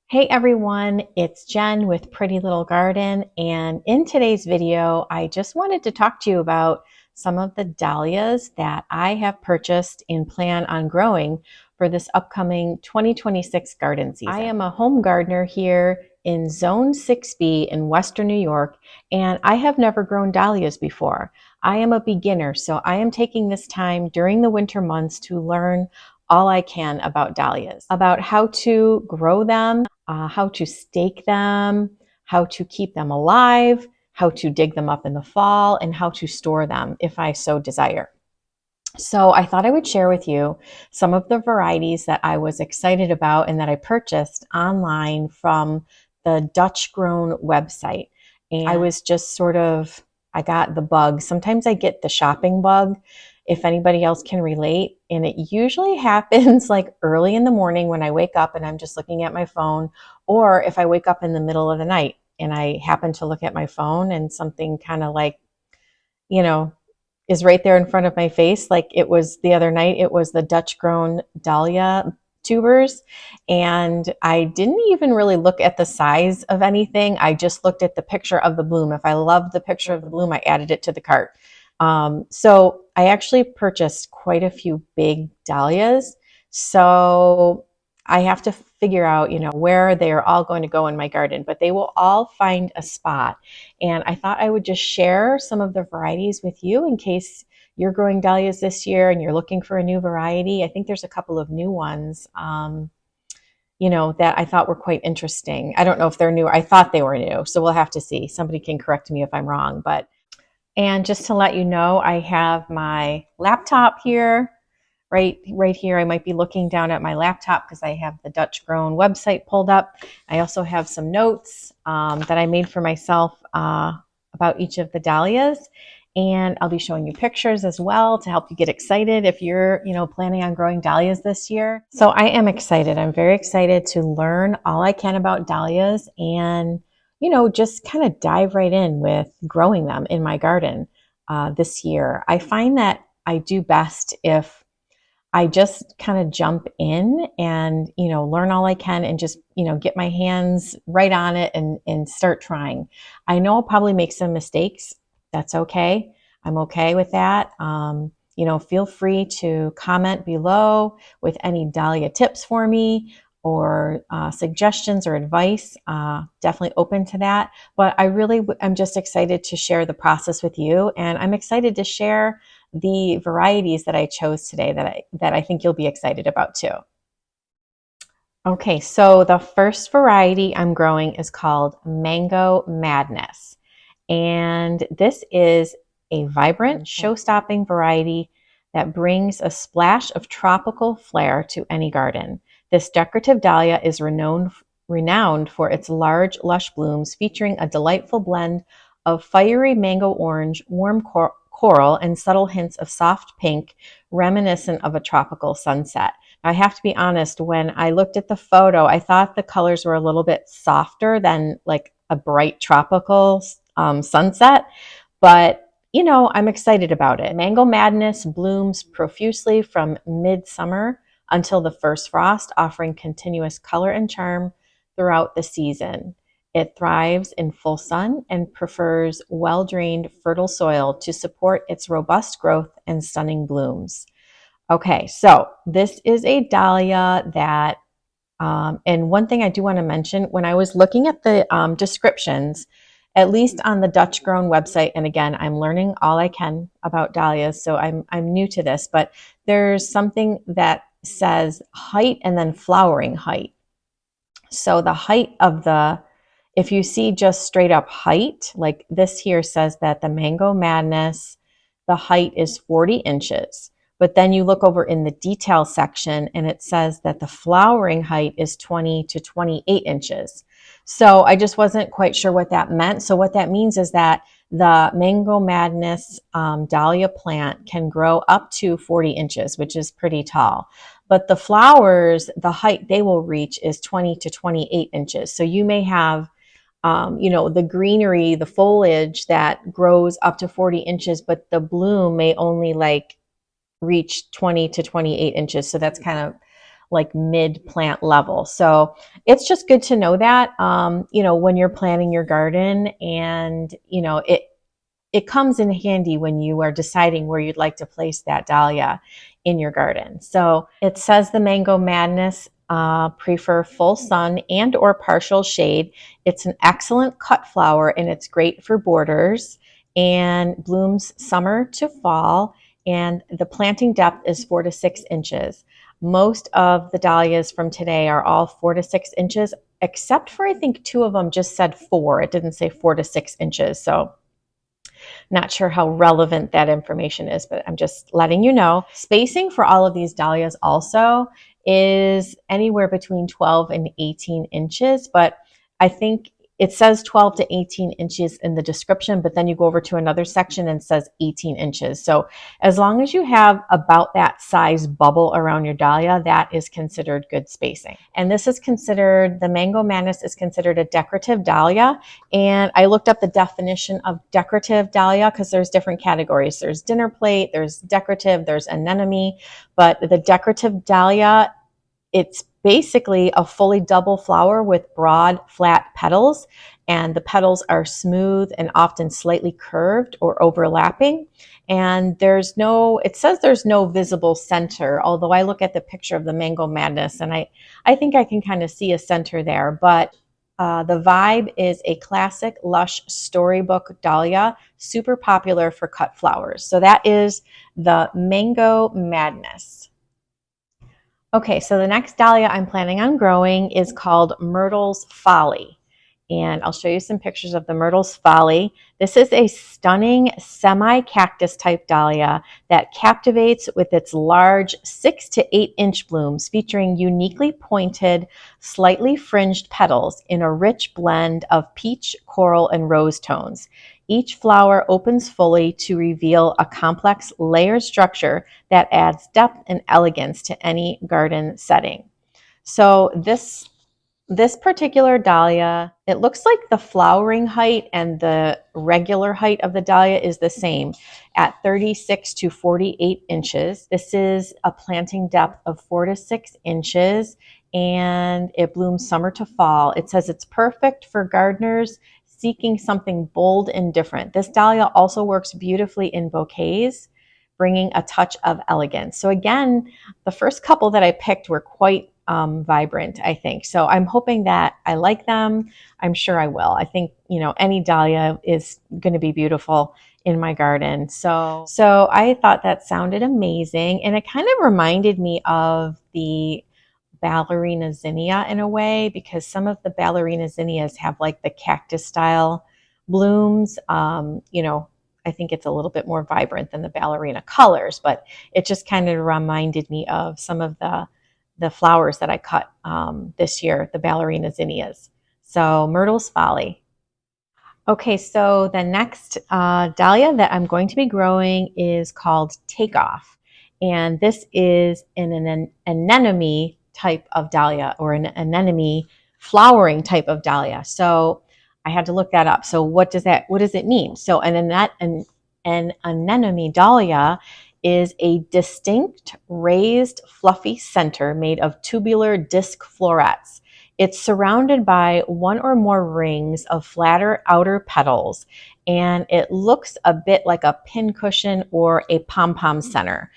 Hey everyone, it's Jen with Pretty Little Garden, and in today's video, I just wanted to talk to you about some of the dahlias that I have purchased and plan on growing for this upcoming 2026 garden season. I am a home gardener here in Zone 6B in Western New York, and I have never grown dahlias before. I am a beginner, so I am taking this time during the winter months to learn all I can about dahlias, about how to grow them, how to stake them, how to keep them alive, how to dig them up in the fall, and how to store them if I so desire. So I thought I would share with you some of the varieties that I was excited about and that I purchased online from the DutchGrown website. And I was just I got the bug. Sometimes I get the shopping bug, if anybody else can relate. And it usually happens like early in the morning when I wake up and I'm just looking at my phone, or if I wake up in the middle of the night and I happen to look at my phone and something kind of like, you know, is right there in front of my face. Like it was the other night, it was the DutchGrown Dahlia tubers. And I didn't even really look at the size of anything. I just looked at the picture of the bloom. If I loved the picture of the bloom, I added it to the cart. So I actually purchased quite a few big dahlias. So I have to figure out, where they are all going to go in my garden, but they will all find a spot. And I thought I would just share some of the varieties with you in case you're growing dahlias this year and you're looking for a new variety. I think there's a couple of new ones, that I thought were quite interesting. I don't know if they're new. I thought they were new. So we'll have to see. Somebody can correct me if I'm wrong. And just to let you know, I have my laptop here. Right here, I might be looking down at my laptop because I have the DutchGrown website pulled up. I also have some notes that I made for myself about each of the dahlias. And I'll be showing you pictures as well to help you get excited if you're, planning on growing dahlias this year. So I am excited. I'm very excited to learn all I can about dahlias and, just kind of dive right in with growing them in my garden this year. I find that I do best if I just kind of jump in and, learn all I can and just, get my hands right on it and start trying. I know I'll probably make some mistakes. That's okay. I'm okay with that. Feel free to comment below with any dahlia tips for me or suggestions or advice. Definitely open to that. But I'm just excited to share the process with you. And I'm excited to share the varieties that I chose today that I think you'll be excited about too. Okay, so the first variety I'm growing is called Mango Madness. And this is a vibrant, show-stopping variety that brings a splash of tropical flair to any garden. This decorative dahlia is renowned for its large, lush blooms, featuring a delightful blend of fiery mango orange, warm coral, and subtle hints of soft pink, reminiscent of a tropical sunset. Now, I have to be honest, when I looked at the photo, I thought the colors were a little bit softer than like a bright tropical sunset, but I'm excited about it. Mango Madness blooms profusely from midsummer until the first frost, offering continuous color and charm throughout the season. It thrives in full sun and prefers well-drained, fertile soil to support its robust growth and stunning blooms. Okay, so this is a dahlia that, and one thing I do want to mention, when I was looking at the descriptions, at least on the DutchGrown website, and again, I'm learning all I can about dahlias, so I'm new to this, but there's something that says height and then flowering height. So the height of if you see just straight up height, like this here says that the Mango Madness, the height is 40 inches. But then you look over in the detail section and it says that the flowering height is 20 to 28 inches. So I just wasn't quite sure what that meant. So what that means is that the Mango Madness dahlia plant can grow up to 40 inches, which is pretty tall. But the flowers, the height they will reach is 20 to 28 inches. So you may have the greenery, the foliage that grows up to 40 inches, but the bloom may only reach 20 to 28 inches. So that's kind of like mid plant level. So it's just good to know that, when you're planning your garden, and, it comes in handy when you are deciding where you'd like to place that dahlia in your garden. So it says the Mango Madness prefer full sun and or partial shade. It's an excellent cut flower and it's great for borders, and blooms summer to fall. And the planting depth is 4 to 6 inches. Most of the dahlias from today are all 4 to 6 inches, except for I think 2 of them just said 4. It didn't say 4 to 6 inches. So not sure how relevant that information is, but I'm just letting you know. Spacing for all of these dahlias also is anywhere between 12 and 18 inches, but I think it says 12 to 18 inches in the description, but then you go over to another section and it says 18 inches. So as long as you have about that size bubble around your dahlia, that is considered good spacing. And this is considered, the Mango Madness is considered a decorative dahlia. And I looked up the definition of decorative dahlia because there's different categories. There's dinner plate, there's decorative, there's anemone, but the decorative dahlia, it's basically a fully double flower with broad, flat petals, and the petals are smooth and often slightly curved or overlapping. And it says there's no visible center, although I look at the picture of the Mango Madness and I think I can kind of see a center there, but the vibe is a classic, lush storybook dahlia, super popular for cut flowers. So that is the Mango Madness. Okay, so the next dahlia I'm planning on growing is called Myrtle's Folly. And I'll show you some pictures of the Myrtle's Folly. This is a stunning semi-cactus type dahlia that captivates with its large 6 to 8 inch blooms, featuring uniquely pointed, slightly fringed petals in a rich blend of peach, coral, and rose tones. Each flower opens fully to reveal a complex layered structure that adds depth and elegance to any garden setting. So this particular dahlia, it looks like the flowering height and the regular height of the dahlia is the same at 36 to 48 inches. This is a planting depth of 4 to 6 inches, and it blooms summer to fall. It says it's perfect for gardeners seeking something bold and different. This dahlia also works beautifully in bouquets, bringing a touch of elegance. So again, the first couple that I picked were quite vibrant, I think. So I'm hoping that I like them. I'm sure I will. I think, any dahlia is going to be beautiful in my garden. So I thought that sounded amazing. And it kind of reminded me of the ballerina zinnia in a way, because some of the ballerina zinnias have like the cactus style blooms. I think it's a little bit more vibrant than the ballerina colors, but it just kind of reminded me of some of the flowers that I cut this year, the ballerina zinnias. So Myrtle's Folly. Okay, so the next dahlia that I'm going to be growing is called Takeoff. And this is an anemone type of dahlia, or an anemone flowering type of dahlia. So I had to look that up. So what does it mean? So an anemone dahlia is a distinct raised fluffy center made of tubular disc florets. It's surrounded by one or more rings of flatter outer petals, and it looks a bit like a pincushion or a pom-pom center.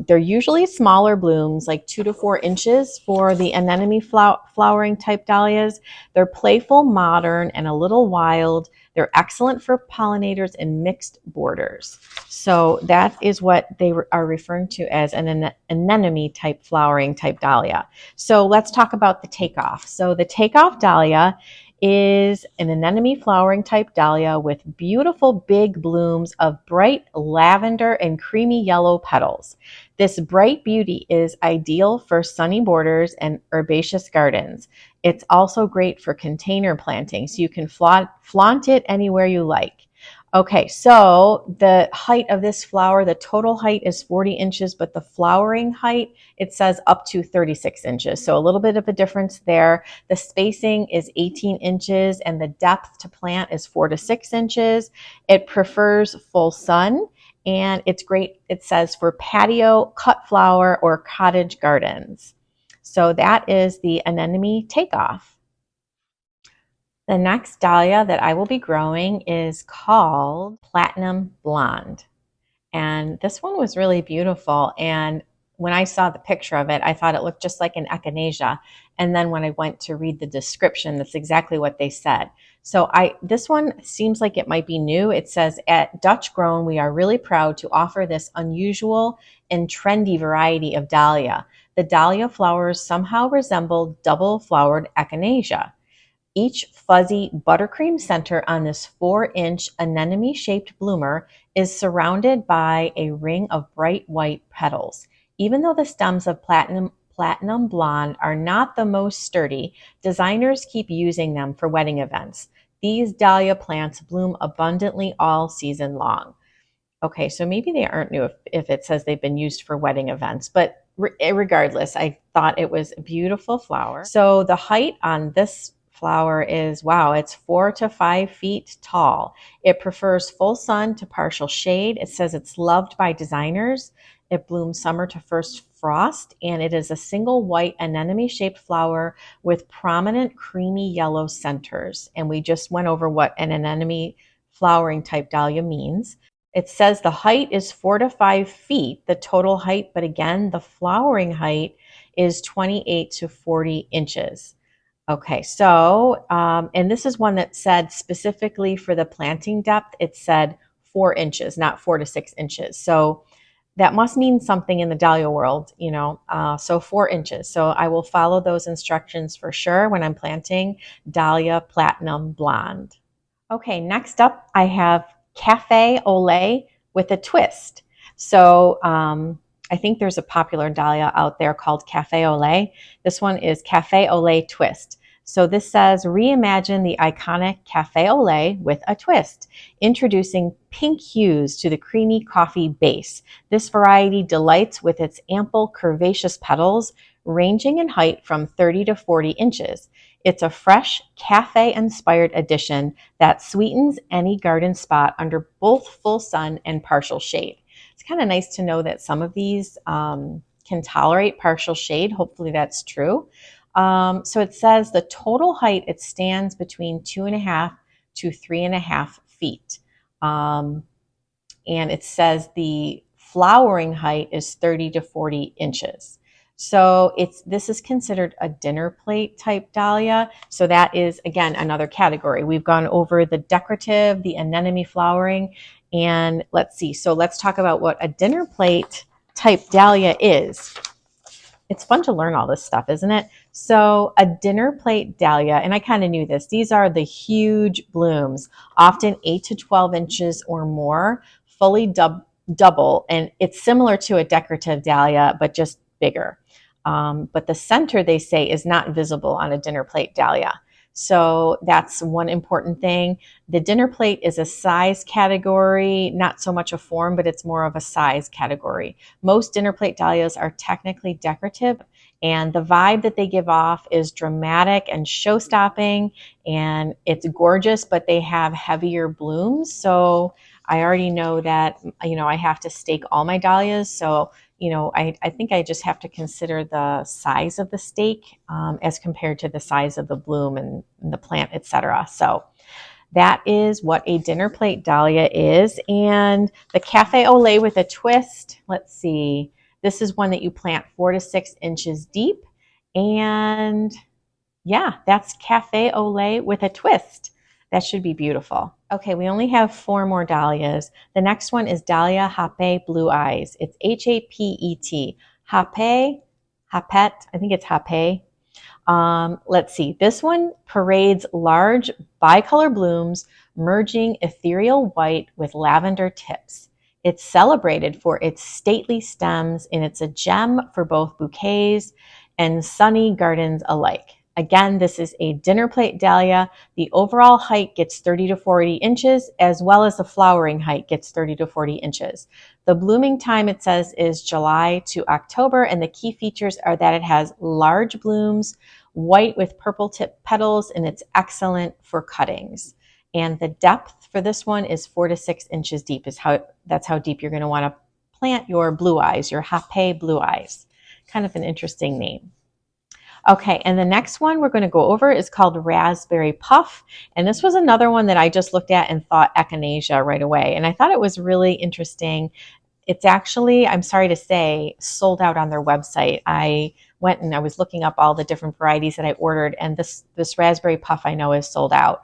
They're usually smaller blooms, like 2 to 4 inches for the anemone flowering type dahlias. They're playful, modern, and a little wild. They're excellent for pollinators and mixed borders. So that is what they are referring to as an anemone type flowering type dahlia. So let's talk about the Takeoff. So the Takeoff dahlia is an anemone flowering type dahlia with beautiful big blooms of bright lavender and creamy yellow petals. This bright beauty is ideal for sunny borders and herbaceous gardens. It's also great for container planting, so you can flaunt it anywhere you like. Okay, so the height of this flower, the total height is 40 inches, but the flowering height, it says up to 36 inches. So a little bit of a difference there. The spacing is 18 inches and the depth to plant is 4 to 6 inches. It prefers full sun, and it's great, it says, for patio, cut flower, or cottage gardens. So that is the anemone Takeoff. The next dahlia that I will be growing is called Platinum Blonde. And this one was really beautiful. And when I saw the picture of it, I thought it looked just like an echinacea. And then when I went to read the description, that's exactly what they said. So this one seems like it might be new. It says, at DutchGrown, we are really proud to offer this unusual and trendy variety of dahlia. The dahlia flowers somehow resemble double-flowered echinacea. Each fuzzy buttercream center on this 4-inch anemone-shaped bloomer is surrounded by a ring of bright white petals. Even though the stems of platinum blonde are not the most sturdy, designers keep using them for wedding events. These dahlia plants bloom abundantly all season long. Okay, so maybe they aren't new if it says they've been used for wedding events, but regardless, I thought it was a beautiful flower. So the height on this flower is, wow, it's 4 to 5 feet tall. It prefers full sun to partial shade. It says it's loved by designers. It blooms summer to first frost, and it is a single white anemone-shaped flower with prominent creamy yellow centers. And we just went over what an anemone flowering type dahlia means. It says the height is 4 to 5 feet, the total height, but again, the flowering height is 28 to 40 inches. Okay, so, and this is one that said specifically for the planting depth, it said 4 inches, not 4 to 6 inches. So that must mean something in the dahlia world, so 4 inches. So I will follow those instructions for sure when I'm planting Dahlia Platinum Blonde. Okay, next up I have Cafe au lait with a twist. So I think there's a popular dahlia out there called Cafe au lait. This one is Cafe au lait Twist. So this says, reimagine the iconic Cafe au lait with a twist, introducing pink hues to the creamy coffee base. This variety delights with its ample curvaceous petals, ranging in height from 30 to 40 inches. It's a fresh, cafe-inspired addition that sweetens any garden spot under both full sun and partial shade. It's kind of nice to know that some of these can tolerate partial shade. Hopefully that's true. So it says the total height, it stands between 2.5 to 3.5 feet. And it says the flowering height is 30 to 40 inches. So this is considered a dinner plate type dahlia. So that is, again, another category. We've gone over the decorative, the anemone flowering, and let's see. So let's talk about what a dinner plate type dahlia is. It's fun to learn all this stuff, isn't it? So a dinner plate dahlia, and I kind of knew this, these are the huge blooms, often 8 to 12 inches or more, fully double, and it's similar to a decorative dahlia, but just bigger. But the center, they say, is not visible on a dinner plate dahlia. So that's one important thing. The dinner plate is a size category, not so much a form, but it's more of a size category. Most dinner plate dahlias are technically decorative, and the vibe that they give off is dramatic and show-stopping, and it's gorgeous, but they have heavier blooms. So I already know that, I have to stake all my dahlias. So I think I just have to consider the size of the stake as compared to the size of the bloom and the plant, etc. So that is what a dinner plate dahlia is. And the Cafe au lait with a twist, let's see, this is one that you plant 4 to 6 inches deep. And yeah, that's Cafe au lait with a twist. That should be beautiful. Okay, we only have 4 more dahlias. The next one is Dahlia Hapet Blue Eyes. It's H-A-P-E-T. Hapet, I think it's Hapet. Let's see. This one parades large bicolor blooms, merging ethereal white with lavender tips. It's celebrated for its stately stems, and it's a gem for both bouquets and sunny gardens alike. Again, this is a dinner plate dahlia. The overall height gets 30 to 40 inches, as well as the flowering height gets 30 to 40 inches. The blooming time, it says, is July to October, and the key features are that it has large blooms, white with purple tip petals, and it's excellent for cuttings. And the depth for this one is 4 to 6 inches deep. That's how deep you're going to want to plant your blue eyes, your Hapet blue eyes. Kind of an interesting name. Okay, and the next one we're going to go over is called Raspberry Puff. And this was another one that I just looked at and thought echinacea right away. And I thought it was really interesting. It's actually, I'm sorry to say, sold out on their website. I went and I was looking up all the different varieties that I ordered, and this Raspberry Puff I know is sold out.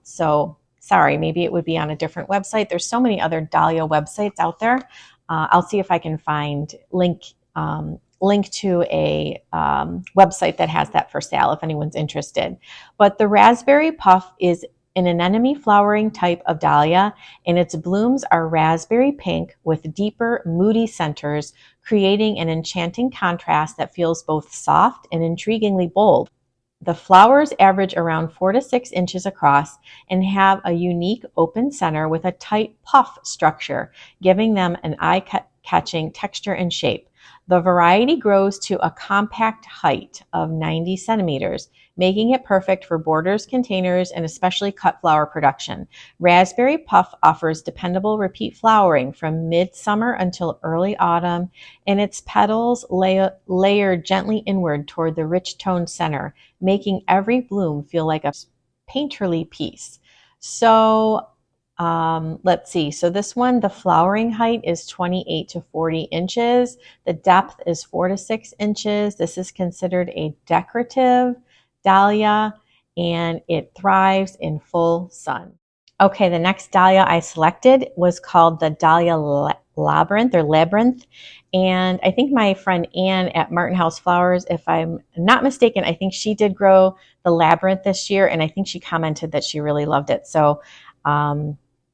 So sorry, maybe it would be on a different website. There's so many other Dahlia websites out there. I'll see if I can find link to a website that has that for sale if anyone's interested. But the Raspberry Puff is an anemone flowering type of dahlia, and its blooms are raspberry pink with deeper, moody centers, creating an enchanting contrast that feels both soft and intriguingly bold. The flowers average around 4 to 6 inches across and have a unique open center with a tight puff structure, giving them an eye-catching texture and shape. The variety grows to a compact height of 90 centimeters, making it perfect for borders, containers, and especially cut flower production. Raspberry Puff offers dependable repeat flowering from midsummer until early autumn, and its petals layer gently inward toward the rich toned center, making every bloom feel like a painterly piece. So let's see. So this one, the flowering height is 28 to 40 inches. The depth is 4 to 6 inches. This is considered a decorative dahlia, and it thrives in full sun. Okay, the next dahlia I selected was called the Dahlia Labyrinth. And I think my friend Anne at Martin House Flowers, if I'm not mistaken, I think she did grow the Labyrinth this year, and I think she commented that she really loved it. So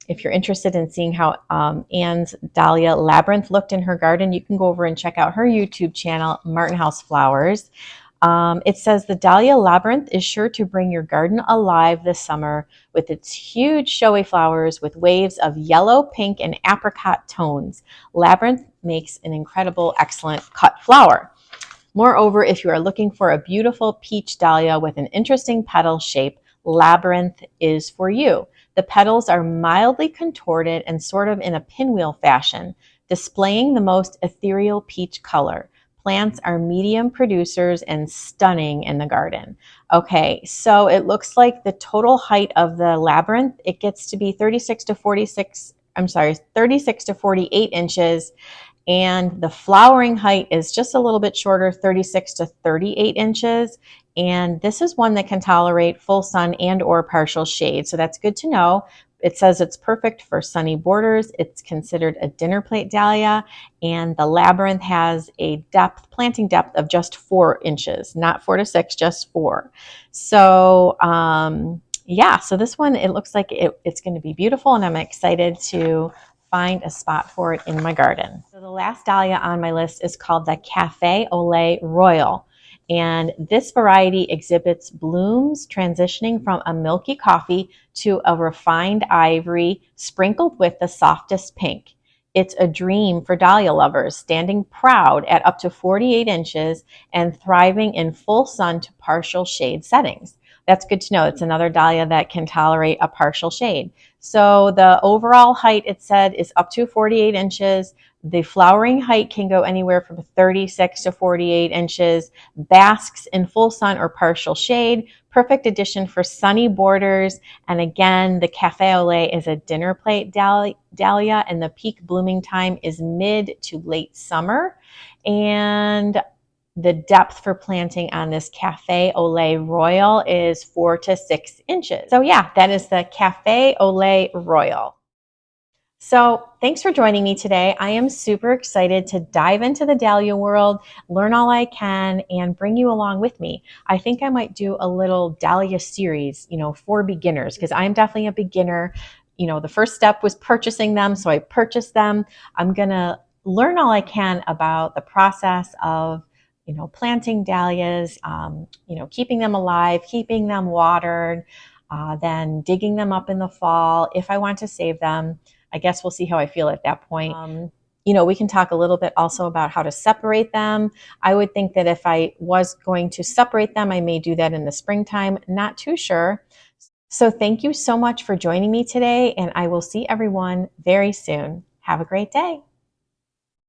if you're interested in seeing how Anne's Dahlia Labyrinth looked in her garden, you can go over and check out her YouTube channel, Martin House Flowers. It says the Dahlia Labyrinth is sure to bring your garden alive this summer with its huge showy flowers with waves of yellow, pink, and apricot tones. Labyrinth makes an incredible, excellent cut flower. Moreover, if you are looking for a beautiful peach dahlia with an interesting petal shape, Labyrinth is for you. The petals are mildly contorted and sort of in a pinwheel fashion, displaying the most ethereal peach color. Plants are medium producers and stunning in the garden. Okay, so it looks like the total height of the Labyrinth, it gets to be 36 to 48 inches. And the flowering height is just a little bit shorter, 36 to 38 inches. And this is one that can tolerate full sun and or partial shade. So that's good to know. It says it's perfect for sunny borders. It's considered a dinner plate dahlia. And the Labyrinth has a planting depth of just 4 inches, not 4 to 6, just 4. So, yeah, so this one, it looks like it's going to be beautiful, and I'm excited to find a spot for it in my garden. So the last dahlia on my list is called the Café au lait Royal. And this variety exhibits blooms transitioning from a milky coffee to a refined ivory sprinkled with the softest pink. It's a dream for dahlia lovers, standing proud at up to 48 inches and thriving in full sun to partial shade settings. That's good to know. It's another dahlia that can tolerate a partial shade. So the overall height, it said, is up to 48 inches. The flowering height can go anywhere from 36 to 48 inches. Basks in full sun or partial shade. Perfect addition for sunny borders. And again, the Café au lait is a dinner plate dahlia, and the peak blooming time is mid to late summer. And the depth for planting on this Café au lait Royal is 4 to 6 inches. So yeah, that is the Café au lait Royal. So thanks for joining me today. I am super excited to dive into the dahlia world, learn all I can, and bring you along with me. I think I might do a little dahlia series, for beginners, because I'm definitely a beginner. The first step was purchasing them, so I purchased them. I'm gonna learn all I can about the process of planting dahlias, keeping them alive, keeping them watered, then digging them up in the fall if I want to save them. I guess we'll see how I feel at that point. We can talk a little bit also about how to separate them. I would think that if I was going to separate them, I may do that in the springtime. Not too sure. So thank you so much for joining me today, and I will see everyone very soon. Have a great day.